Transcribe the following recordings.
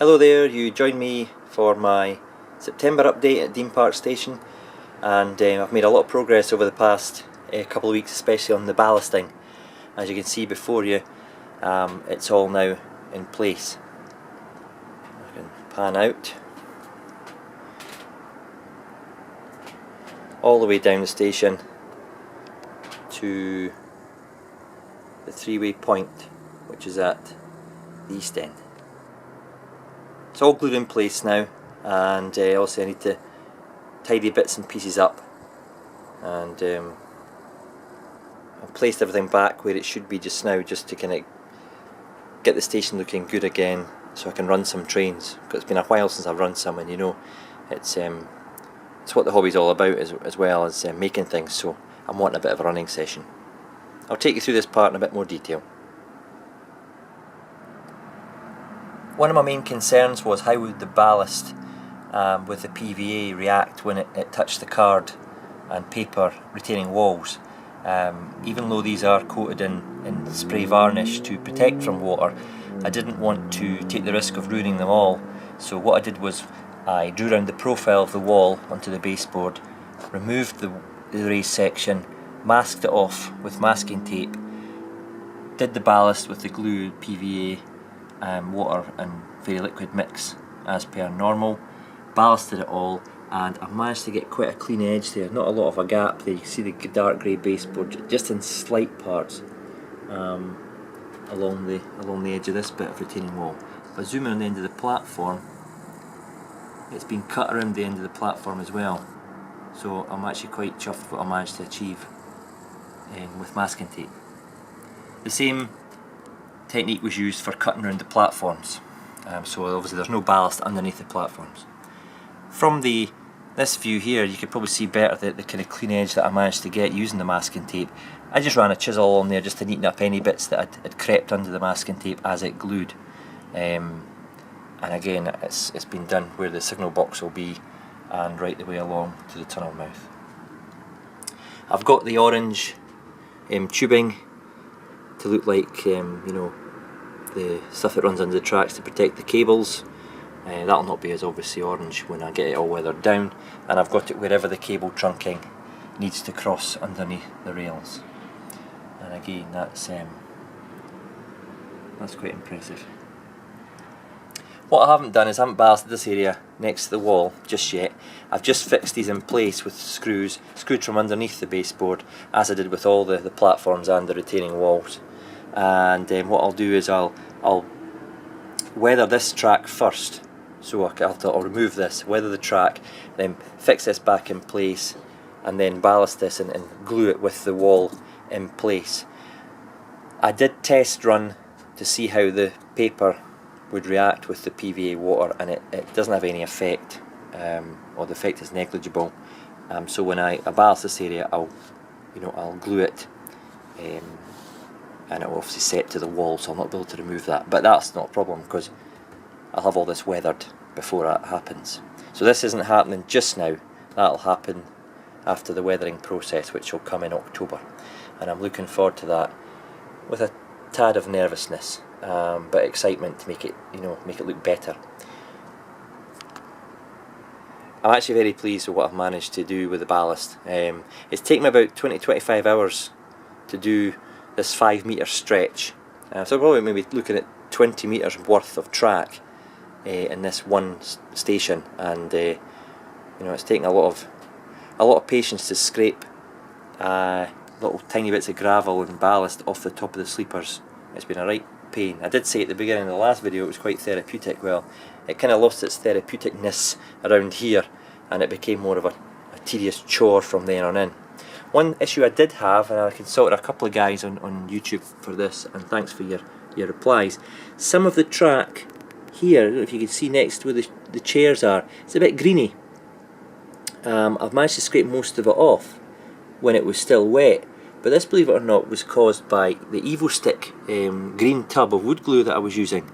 Hello there, you joined me for my September update at Dean Park Station, and I've made a lot of progress over the past couple of weeks, especially on the ballasting. As you can see before you, it's all now in place. I can pan out all the way down the station to the three-way point, which is at the east end. It's all glued in place now, and also I need to tidy bits and pieces up, and I've placed everything back where it should be just now, just to kind of get the station looking good again, so I can run some trains, because it's been a while since I've run some, and you know, it's what the hobby's all about, as well as making things, so I'm wanting a bit of a running session. I'll take you through this part in a bit more detail. One of my main concerns was how would the ballast with the PVA react when it touched the card and paper retaining walls. Even though these are coated in spray varnish to protect from water, I didn't want to take the risk of ruining them all, so what I did was I drew around the profile of the wall onto the baseboard, removed the raised section, masked it off with masking tape, did the ballast with the glue, PVA, water and very liquid mix as per normal, ballasted it all, and I managed to get quite a clean edge there, not a lot of a gap there. You can see the dark grey baseboard just in slight parts along the edge of this bit of retaining wall. If I zoom in on the end of the platform, it's been cut around the end of the platform as well, so I'm actually quite chuffed with what I managed to achieve with masking tape. The same technique was used for cutting around the platforms, so obviously there's no ballast underneath the platforms. From this view here, you could probably see better the kind of clean edge that I managed to get using the masking tape. I just ran a chisel on there just to neaten up any bits that had crept under the masking tape as it glued, and again it's been done where the signal box will be and right the way along to the tunnel mouth. I've got the orange tubing to look like you know, the stuff that runs under the tracks to protect the cables. That'll not be as obviously orange when I get it all weathered down, and I've got it wherever the cable trunking needs to cross underneath the rails, and again that's quite impressive. What I haven't done is I haven't ballasted this area next to the wall just yet. I've just fixed these in place with screws screwed from underneath the baseboard, as I did with all the platforms and the retaining walls. And what I'll do is I'll weather this track first, so I'll remove this, weather the track, then fix this back in place, and then ballast this and glue it with the wall in place. I did test run to see how the paper would react with the PVA water, and it doesn't have any effect, or the effect is negligible. So when I ballast this area, I'll glue it, and it will obviously set to the wall, so I'll not be able to remove that. But that's not a problem, because I'll have all this weathered before that happens. So this isn't happening just now, that'll happen after the weathering process, which will come in October, and I'm looking forward to that with a tad of nervousness, but excitement to make it look better. I'm actually very pleased with what I've managed to do with the ballast. It's taken me about 20-25 hours to do this 5 metre stretch, so probably maybe looking at 20 metres worth of track in this one station, and it's taken a lot of patience to scrape little tiny bits of gravel and ballast off the top of the sleepers. It's been a right pain. I did say at the beginning of the last video it was quite therapeutic. Well, it kind of lost its therapeuticness around here, and it became more of a tedious chore from then on in. One issue I did have, and I consulted a couple of guys on YouTube for this, and thanks for your replies. Some of the track here, I don't know if you can see next to where the chairs are, it's a bit greeny. I've managed to scrape most of it off when it was still wet, but this, believe it or not, was caused by the EvoStick green tub of wood glue that I was using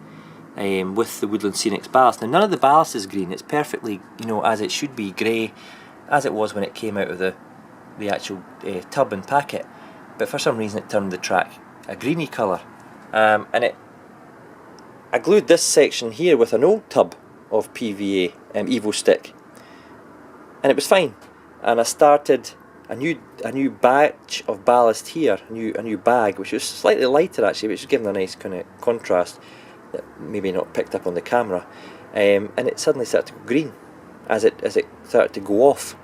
with the Woodland Scenics ballast. Now none of the ballast is green, it's perfectly, as it should be, grey, as it was when it came out of the actual tub and packet, but for some reason it turned the track a greeny colour, and I glued this section here with an old tub of PVA Evo stick, and it was fine. And I started a new batch of ballast here, a new bag, which was slightly lighter actually, which was giving a nice kind of contrast that maybe not picked up on the camera. And it suddenly started to go green as it started to go off.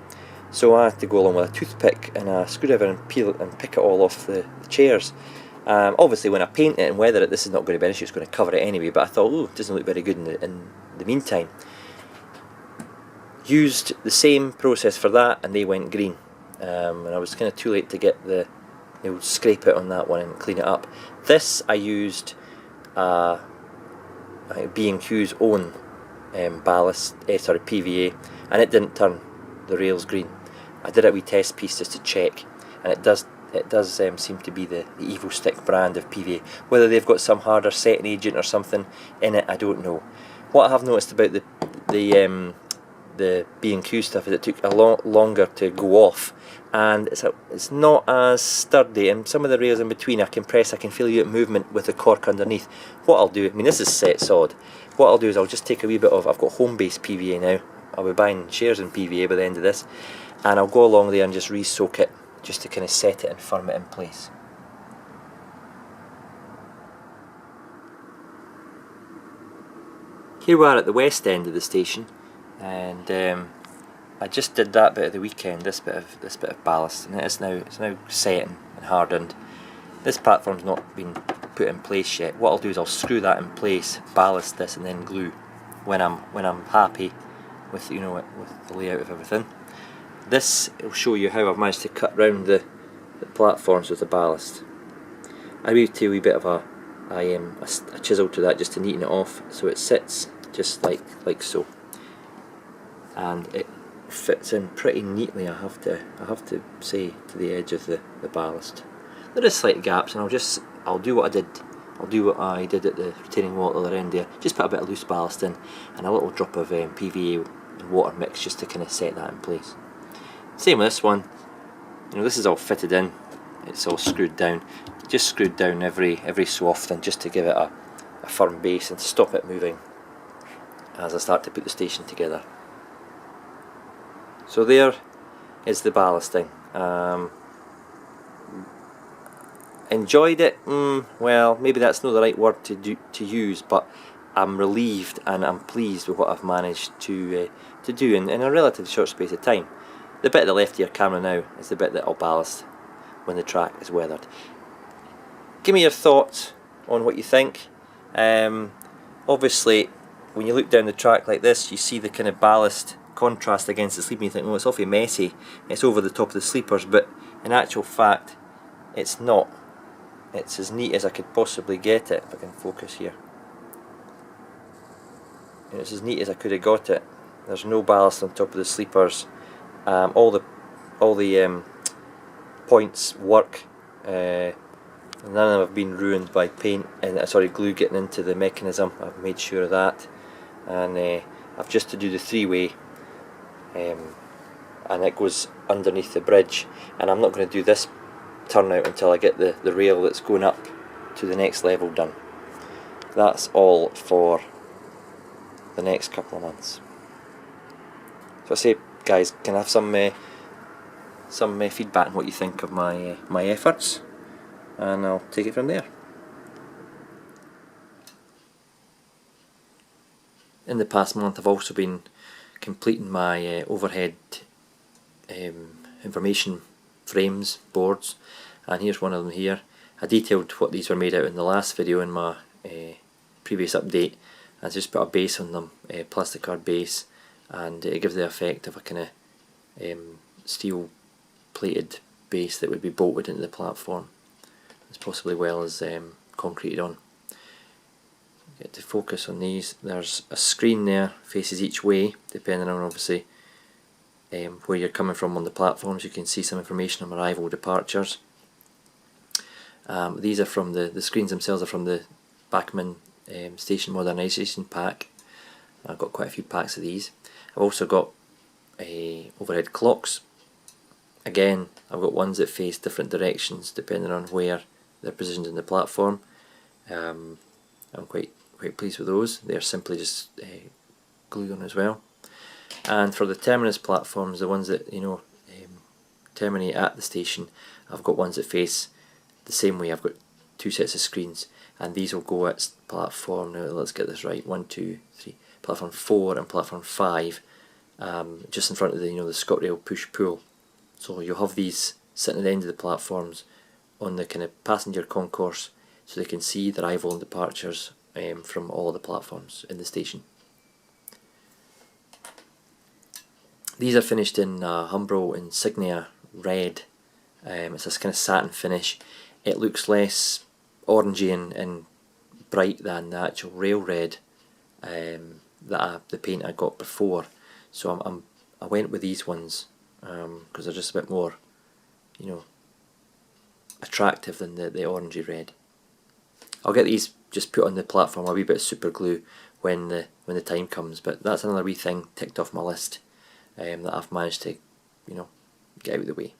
So I had to go along with a toothpick and a screwdriver and peel it and pick it all off the chairs. Obviously when I paint it and weather it, this is not going to be an issue, it's going to cover it anyway, but I thought, oh, it doesn't look very good in the meantime. Used the same process for that and they went green. And I was kind of too late to get the scrape it on that one and clean it up. This I used B&Q's own ballast, PVA, and it didn't turn the rails green. I did a wee test piece just to check, and it does seem to be the Evo Stick brand of PVA. Whether they've got some harder setting agent or something in it, I don't know. What I have noticed about the B&Q stuff is it took a lot longer to go off, and it's not as sturdy, and some of the rails in between I can press, I can feel unit movement with the cork underneath. What I'll do, I mean this is set solid, what I'll do is I'll just take a wee bit of, I've got home base PVA now, I'll be buying shares in PVA by the end of this, and I'll go along there and just re-soak it, just to kind of set it and firm it in place. Here we are at the west end of the station, and I just did that bit at the weekend, this bit of ballast, and it's now setting and hardened. This platform's not been put in place yet. What I'll do is I'll screw that in place, ballast this, and then glue when I'm happy with with the layout of everything. This will show you how I've managed to cut round the platforms with the ballast. I will do a wee bit of a chisel to that just to neaten it off, so it sits just like so, and it fits in pretty neatly. I have to say, to the edge of the ballast. There is slight gaps, and I'll do what I did at the retaining wall at the other end there. Just put a bit of loose ballast in and a little drop of PVA and water mix just to kind of set that in place. Same with this one. This is all fitted in. It's all screwed down. Just screwed down every so often, just to give it a firm base and to stop it moving as I start to put the station together. So there is the ballasting. Enjoyed it? Well, maybe that's not the right word to use, but I'm relieved and I'm pleased with what I've managed to do in a relatively short space of time. The bit at the left of your camera now is the bit that I'll ballast when the track is weathered. Give me your thoughts on what you think. Obviously, when you look down the track like this, you see the kind of ballast contrast against the sleeper, and you think, oh, it's awfully messy, it's over the top of the sleepers, but in actual fact, it's not. It's as neat as I could possibly get it, if I can focus here. And it's as neat as I could have got it. There's no ballast on top of the sleepers. All the points work. None of them have been ruined by paint and glue getting into the mechanism. I've made sure of that, and I've just to do the three-way, and it goes underneath the bridge. And I'm not going to do this turnout until I get the rail that's going up to the next level done. That's all for the next couple of months. So I say, guys, can I have some feedback on what you think of my efforts, and I'll take it from there. In the past month, I've also been completing my overhead information frames, boards, and here's one of them here. I detailed what these were made out in the last video in my previous update. I just put a base on them, a plastic card base, and it gives the effect of a kind of steel plated base that would be bolted into the platform, as possibly well as concreted on. Get to focus on these. There's a screen there, faces each way, depending on obviously where you're coming from on the platforms. You can see some information on arrival, departures. These are from the screens themselves are from the Bachmann station modernisation pack. I've got quite a few packs of these. I've also got overhead clocks. Again, I've got ones that face different directions depending on where they're positioned in the platform. I'm quite quite pleased with those. They're simply just glued on as well. And for the terminus platforms, the ones that terminate at the station, I've got ones that face the same way. I've got two sets of screens, and these will go at platform, now let's get this right, 1, 2, 3, platform 4 and platform 5, just in front of the the ScotRail push pull. So you'll have these sitting at the end of the platforms on the kind of passenger concourse, so they can see the arrival and departures from all the platforms in the station. These are finished in Umbro Insignia Red. It's this kind of satin finish. It looks less orangey and bright than the actual rail red the paint I got before. So I went with these ones because they're just a bit more, attractive than the orangey red. I'll get these just put on the platform, a wee bit of super glue when the time comes. But that's another wee thing ticked off my list that I've managed to, get out of the way.